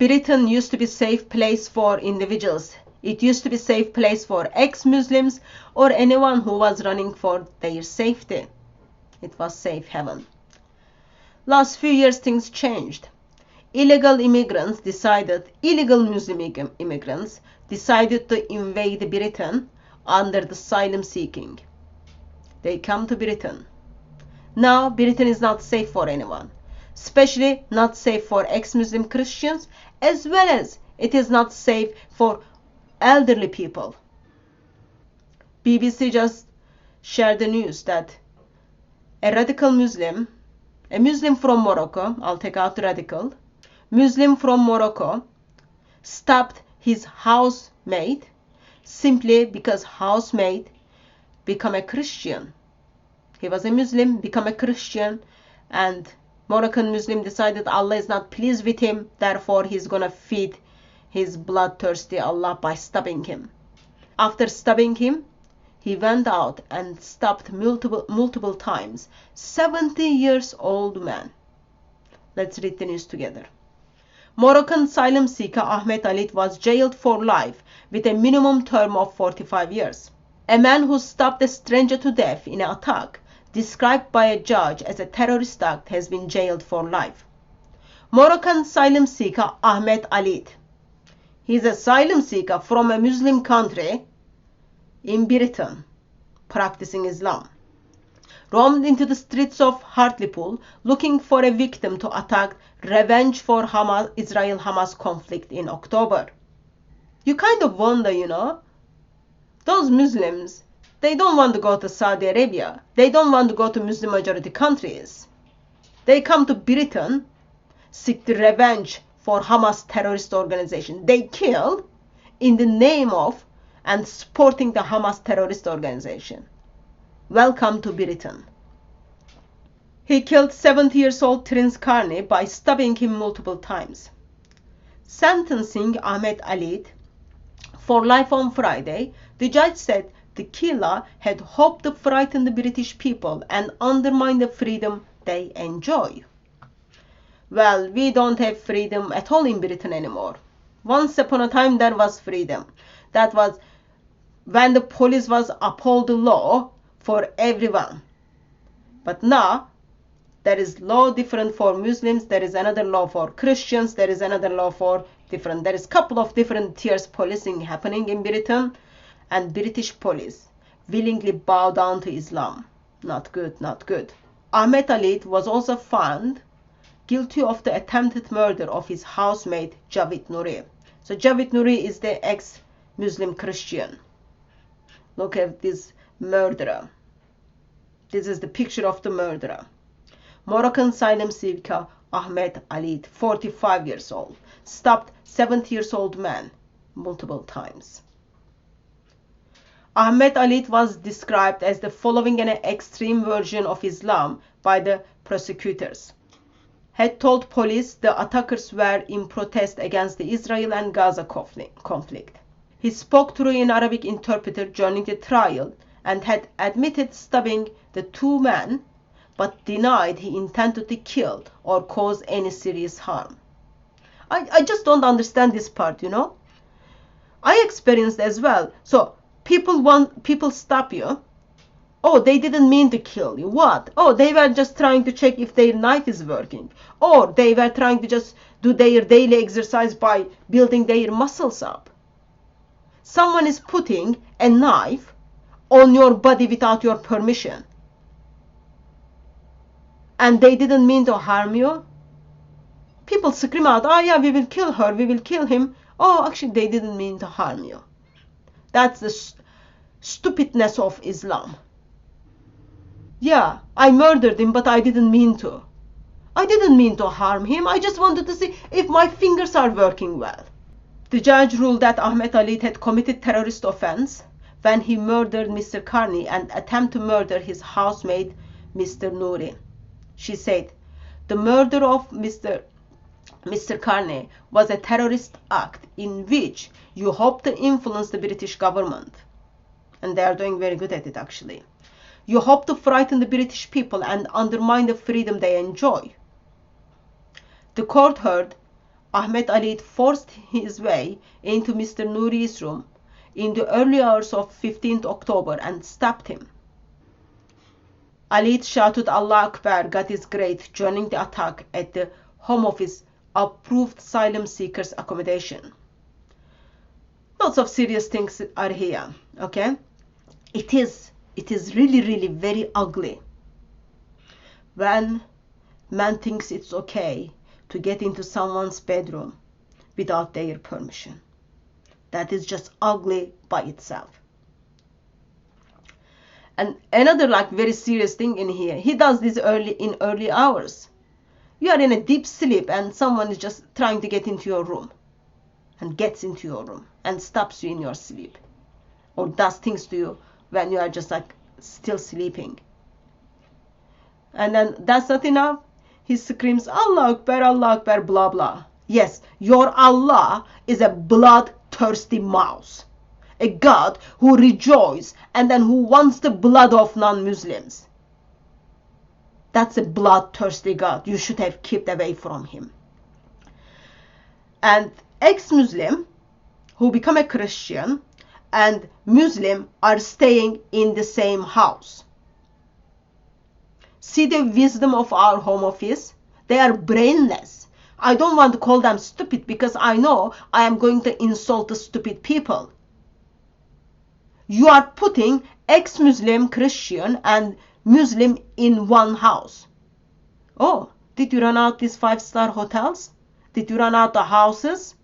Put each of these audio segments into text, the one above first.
Britain used to be a safe place for individuals. It used to be a safe place for ex-Muslims or anyone who was running for their safety. It was safe haven. Last few years things changed. Illegal Muslim immigrants decided to invade Britain under the asylum-seeking. They come to Britain. Now Britain is not safe for anyone, especially not safe for ex-Muslim Christians, as well as it is not safe for elderly people. BBC just shared the news that a radical Muslim, a Muslim from Morocco, I'll take out the radical, Muslim from Morocco stabbed his housemate simply because housemate become a Christian. He was a Muslim, become a Christian, and Moroccan Muslim decided Allah is not pleased with him, therefore he's gonna feed his bloodthirsty Allah by stabbing him. After stabbing him, he went out and stabbed multiple times. 70 years old man. Let's read the news together. Moroccan asylum seeker Ahmed Alit was jailed for life with a minimum term of 45 years. A man who stabbed a stranger to death in an attack described by a judge as a terrorist act has been jailed for life. Moroccan asylum seeker Ahmed Alit. He is an asylum seeker from a Muslim country in Britain, practicing Islam. Roamed into the streets of Hartlepool looking for a victim to attack revenge for Israel-Hamas conflict in October. You kind of wonder, those Muslims, they don't want to go to Saudi Arabia. They don't want to go to Muslim majority countries. They come to Britain, seek the revenge for Hamas terrorist organization. They kill in the name of and supporting the Hamas terrorist organization. Welcome to Britain. He killed 70-year-old Prince Karni by stabbing him multiple times. Sentencing Ahmed Alit for life on Friday, the judge said the killer had hoped to frighten the British people and undermine the freedom they enjoy. Well, we don't have freedom at all in Britain anymore. Once upon a time there was freedom. That was when the police was uphold the law for everyone. But now there is law different for Muslims, there is another law for Christians, there is another law for different. There is couple of different tiers policing happening in Britain, and British police willingly bow down to Islam. Not good, not good. Ahmed Alit was also found guilty of the attempted murder of his housemate Javid Nouri. So Javid Nouri is the ex-Muslim Christian. Look at this murderer. This is the picture of the murderer. Moroccan asylum seeker Ahmed Alit, 45 years old, stabbed 70-year-old man multiple times. Ahmed Alit was described as the following an extreme version of Islam by the prosecutors. Had told police the attackers were in protest against the Israel and Gaza conflict. He spoke through an Arabic interpreter during the trial and had admitted stabbing the two men, but denied he intended to kill or cause any serious harm. I just don't understand this part, I experienced as well. So people stop you. Oh, they didn't mean to kill you. What? Oh, they were just trying to check if their knife is working. Or they were trying to just do their daily exercise by building their muscles up. Someone is putting a knife on your body without your permission. And they didn't mean to harm you. People scream out, oh yeah, we will kill her, we will kill him. Oh, actually they didn't mean to harm you. That's the stupidness of Islam. Yeah, I murdered him, but I didn't mean to. I didn't mean to harm him. I just wanted to see if my fingers are working well. The judge ruled that Ahmed Alit had committed terrorist offense when he murdered Mr. Karni and attempted to murder his housemate, Mr. Nouri. She said, the murder of Mr. Karni was a terrorist act in which you hope to influence the British government. And they are doing very good at it, actually. You hope to frighten the British people and undermine the freedom they enjoy. The court heard Ahmed Alit forced his way into Mr. Nouri's room in the early hours of 15th October and stabbed him. Alit shouted Allah Akbar, God is great, joining the attack at the home of his approved asylum seekers accommodation. Lots of serious things are here, okay? It is really very ugly when man thinks it's okay to get into someone's bedroom without their permission. That is just ugly by itself. And another very serious thing in here, he does this in early hours. You are in a deep sleep and someone is just trying to get into your room and gets into your room and stops you in your sleep or does things to you when you are just still sleeping. And then that's not enough. He screams Allah Akbar, blah blah. Yes, your Allah is a bloodthirsty mouse, a God who rejoices and then who wants the blood of non-Muslims. That's a bloodthirsty God. You should have kept away from him. And ex-Muslim who become a Christian and Muslim are staying in the same house. See the wisdom of our Home Office? They are brainless. I don't want to call them stupid because I know I am going to insult the stupid people. You are putting ex-Muslim, Christian and Muslim in one house. Oh, did you run out these 5-star hotels? Did you run out the houses?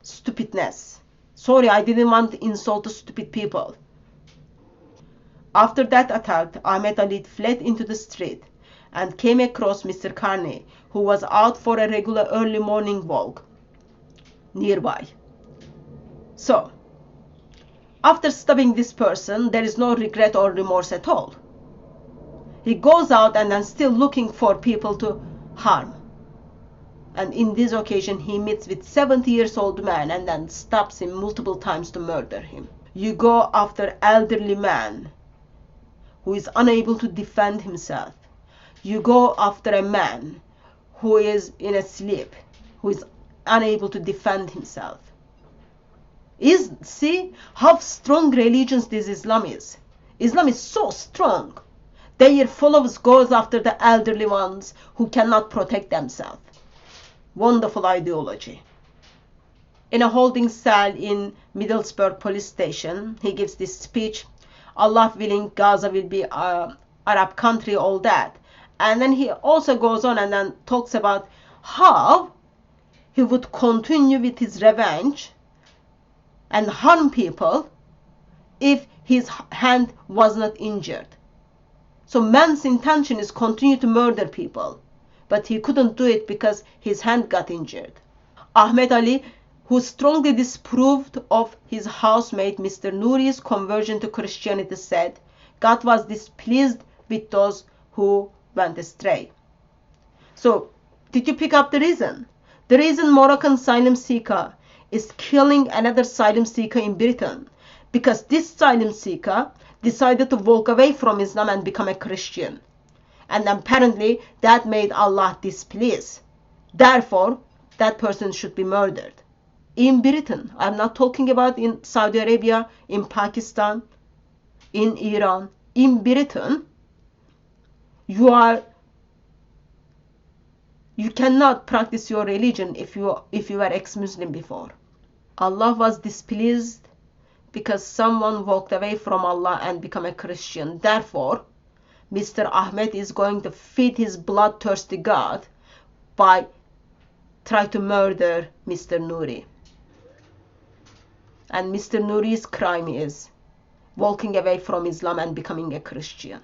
Stupidness. Sorry, I didn't want to insult the stupid people. After that attack, Ahmed Alit fled into the street and came across Mr. Carney, who was out for a regular early morning walk nearby. So, after stabbing this person, there is no regret or remorse at all. He goes out and then still looking for people to harm. And in this occasion, he meets with 70-year-old man and then stabs him multiple times to murder him. You go after elderly man who is unable to defend himself. You go after a man who is in a sleep, who is unable to defend himself. See how strong religions this Islam is. Islam is so strong. Their followers goes after the elderly ones who cannot protect themselves. Wonderful ideology. In a holding cell in Middlesbrough police station, he gives this speech, Allah willing, Gaza will be an Arab country, all that. And then he also goes on and then talks about how he would continue with his revenge and harm people if his hand was not injured. So man's intention is continue to murder people, but he couldn't do it because his hand got injured. Ahmed Ali, who strongly disapproved of his housemate Mr. Nouri's conversion to Christianity, said, God was displeased with those who went astray. So, did you pick up the reason? The reason Moroccan asylum seeker is killing another asylum seeker in Britain, because this asylum seeker decided to walk away from Islam and become a Christian. And apparently that made Allah displeased. Therefore, that person should be murdered. In Britain, I'm not talking about in Saudi Arabia, in Pakistan, in Iran. In Britain, you cannot practice your religion if you were ex-Muslim before. Allah was displeased because someone walked away from Allah and become a Christian. Therefore, Mr. Ahmed is going to feed his bloodthirsty God by trying to murder Mr. Nouri. And Mr. Nouri's crime is walking away from Islam and becoming a Christian.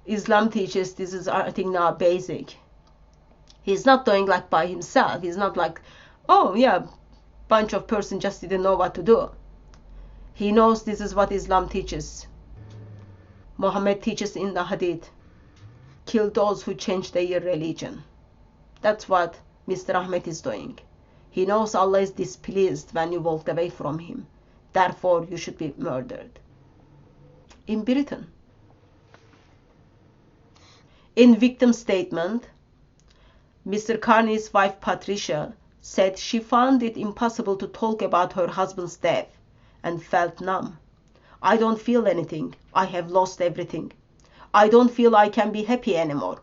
Islam teaches this is, I think, now basic. He's not doing by himself. He's not oh yeah, bunch of person just didn't know what to do. He knows this is what Islam teaches. Muhammad teaches in the Hadith, kill those who change their religion. That's what Mr. Ahmed is doing. He knows Allah is displeased when you walked away from him. Therefore, you should be murdered. In Britain. In victim statement, Mr. Carney's wife Patricia said she found it impossible to talk about her husband's death and felt numb. I don't feel anything. I have lost everything. I don't feel I can be happy anymore.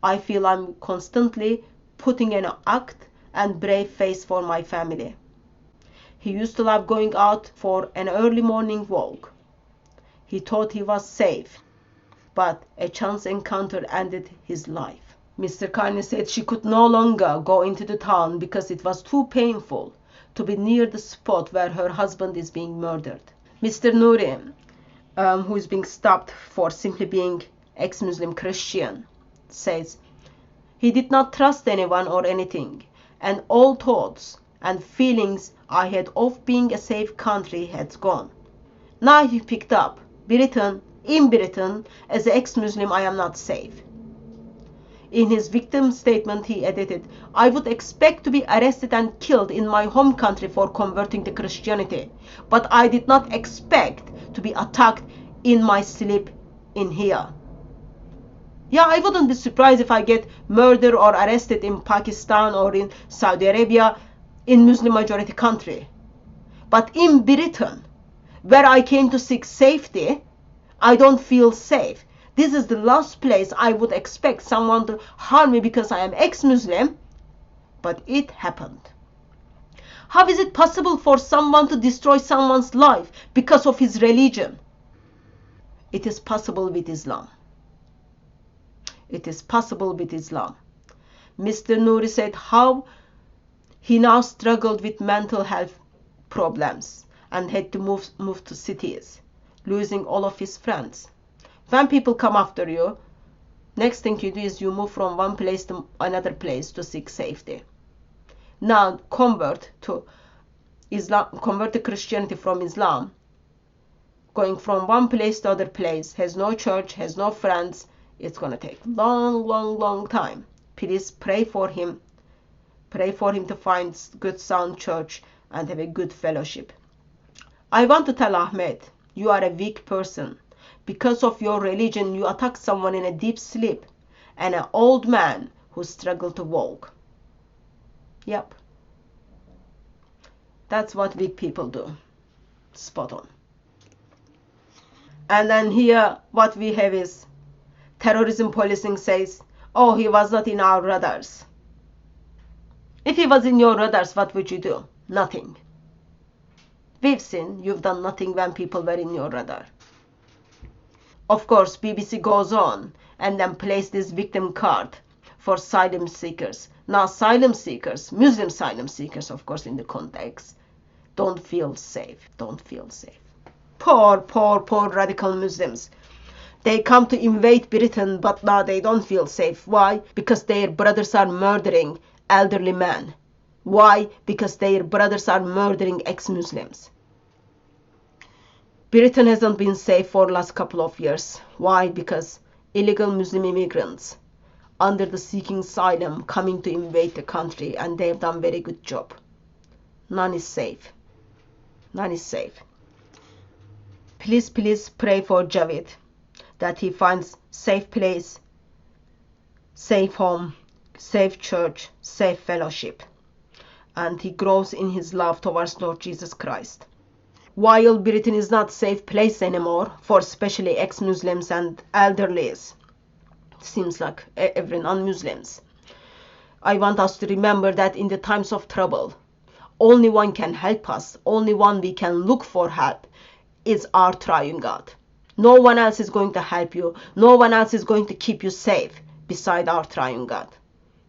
I feel I'm constantly putting an act and brave face for my family. He used to love going out for an early morning walk. He thought he was safe, but a chance encounter ended his life. Mr. Carney said she could no longer go into the town because it was too painful to be near the spot where her husband is being murdered. Mr. Nouri, who is being stopped for simply being ex-Muslim Christian, says he did not trust anyone or anything, and all thoughts and feelings I had of being a safe country had gone. Now he picked up in Britain, as an ex-Muslim I am not safe. In his victim statement he edited, I would expect to be arrested and killed in my home country for converting to Christianity, but I did not expect to be attacked in my sleep in here. Yeah, I wouldn't be surprised if I get murdered or arrested in Pakistan or in Saudi Arabia, in Muslim majority country. But in Britain, where I came to seek safety, I don't feel safe. This is the last place I would expect someone to harm me because I am ex-Muslim, but it happened. How is it possible for someone to destroy someone's life because of his religion? It is possible with Islam. It is possible with Islam. Mr. Nouri said how he now struggled with mental health problems and had to move to cities, losing all of his friends. When people come after you, next thing you do is you move from one place to another place to seek safety. Now convert to Christianity from Islam, going from one place to other place, has no church, has no friends. It's going to take long time. Please pray for him. Pray for him to find good sound church and have a good fellowship. I want to tell Ahmed, you are a weak person. Because of your religion, you attack someone in a deep sleep and an old man who struggled to walk. Yep. That's what weak people do. Spot on. And then here what we have is terrorism policing says, oh, he was not in our radars. If he was in your radars, what would you do? Nothing. We've seen you've done nothing when people were in your radar. Of course, BBC goes on and then plays this victim card for asylum seekers. Now asylum seekers, Muslim asylum seekers, of course, in the context, don't feel safe. Don't feel safe. Poor radical Muslims. They come to invade Britain, but now they don't feel safe. Why? Because their brothers are murdering elderly men. Why? Because their brothers are murdering ex-Muslims. Britain hasn't been safe for the last couple of years. Why? Because illegal Muslim immigrants under the seeking asylum coming to invade the country, and they've done very good job. None is safe. None is safe. Please pray for Javid, that he finds safe place, safe home, safe church, safe fellowship, and he grows in his love towards Lord Jesus Christ. While Britain is not a safe place anymore for especially ex-Muslims and elderlies, seems like every non-Muslims, I want us to remember that in the times of trouble, only one can help us, only one we can look for help is our triune God. No one else is going to help you. No one else is going to keep you safe beside our triune God.